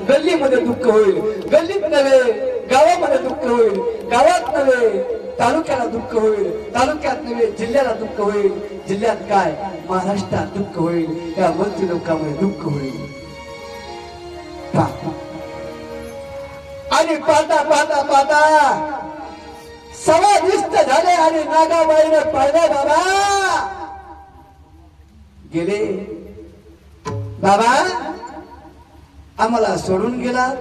गल्लीमध्ये दुःख होईल, गल्लीत नव्हे गावामध्ये दुःख होईल, गावात नव्हे तालुक्याला दुःख होईल, तालुक्यात नव्हे जिल्ह्याला दुःख होईल, जिल्ह्यात काय महाराष्ट्रात दुःख होईल, या वरती लोकांमध्ये दुःख होईल. आणि पाहता पाहता पाहता समाधिस्थ झाले आणि नागाबाईने पाहिलं बाबा गेले. बाबा आम्हाला सोडून गेलात.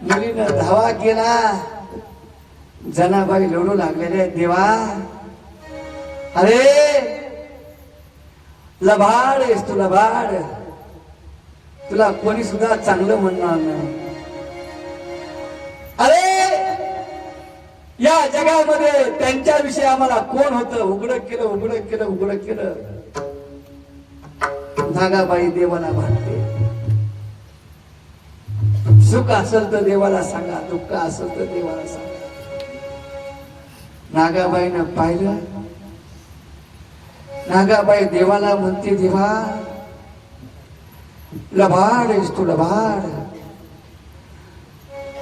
मुलीनं धावा केला. जनाबाई लढू लागलेले. देवा अरे लबाड आहेस तू, लबाड. तुला कोणी सुद्धा चांगलं म्हणणार नाही. अरे या जगामध्ये त्यांच्याविषयी आम्हाला कोण होतं? उघड केलं, उघड केलं, उघड केलं. नागाबाई देवाला भांडते. सुख असेल तर देवाला सांगा, दुःख असेल तर देवाला सांगा. नागाबाईनं पाहिलं. नागाबाई देवाला म्हणते, देवा लबाड आहेस तू, लबाड.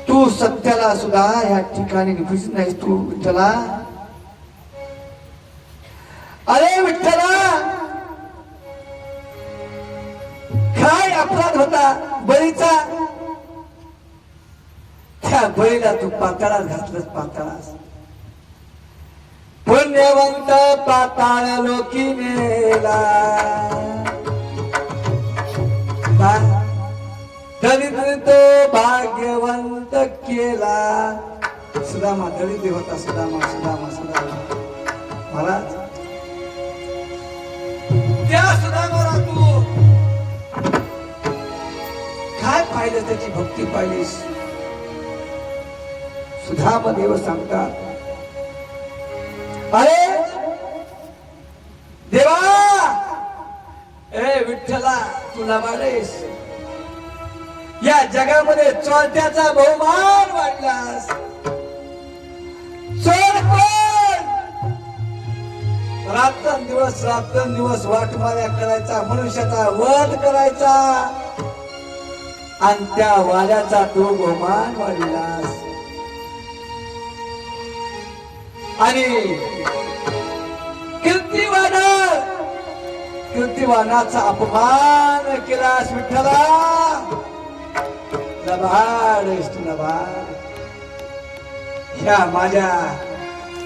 तू सत्याला सुद्धा या ठिकाणी निघूच नाहीस तू विठ्ठला. अरे विठ्ठला काय अपराध होता बळीचा? त्या बळीला तू पाताळात घातलंस, पाताळास. पुण्यवंत पाताळ लोकी नेला, दलित तो भाग्यवंत केला. सुदामा दलित होता. सुदामा सुदामा सुदामा महाराज त्या सुदामाला तू काय पाहिलं? त्याची भक्ती पाहिलीस. सुदामा देव सांगतात, अरे देवा ए विठ्ठला तू लबाडेस. या जगामध्ये चोरट्याचा बहुमान वाढलास. चोर कोण? रात्रंदिवस वाटमाऱ्या करायचा, मनुष्याचा वध करायचा, आणि त्या वाड्याचा तो बहुमान वाढलास. आणि कीर्तिवानाचा अपमान केलास विठ्ठला. लबाड आहेस तू, लबाड. ह्या माझ्या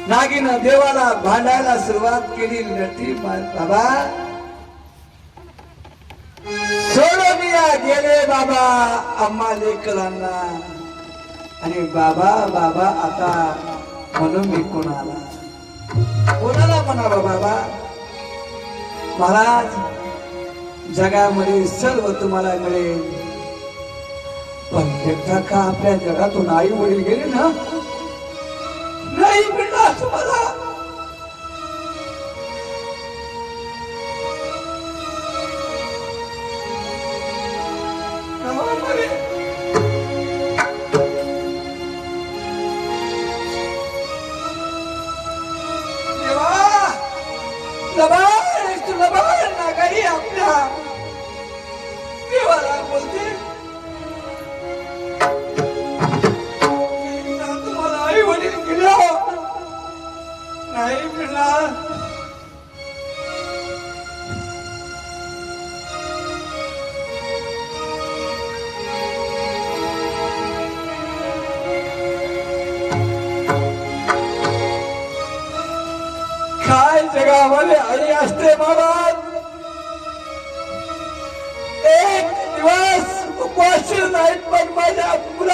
नागीनं देवाला भांडायला सुरुवात केली. नटी बाबा सोडून या गेले बाबा आम्हा लेकरांना. आणि बाबा बाबा आता म्हणून मी कोणाला म्हणावं? बाबा महाराज जगामध्ये सर्व तुम्हाला मिळेल, पण एकदा का आपल्या जगातून आई वडील गेले ना, नाही मिळणार तुम्हाला. लबाड नागाई आपल्या देवाला बोलते, तुम्हाला आई वडील गेलं नाही मिळणार. काय जगामध्ये आई असते महाराज. एक दिवस उपाशी नाहीत, पण माझ्या मुला